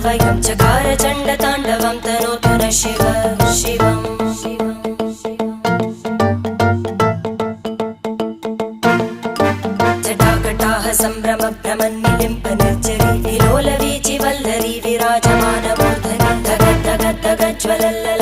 वयं चकार चण्डताण्डवं तनोतु न शिव शिवम् जटाकटाः सम्भ्रमभ्रमन्निलिम्प निर्जरी विलोलवीचि वल्लरी विराजमानमूर्धनि धगद्धगद्धगज्ज्वलल्ल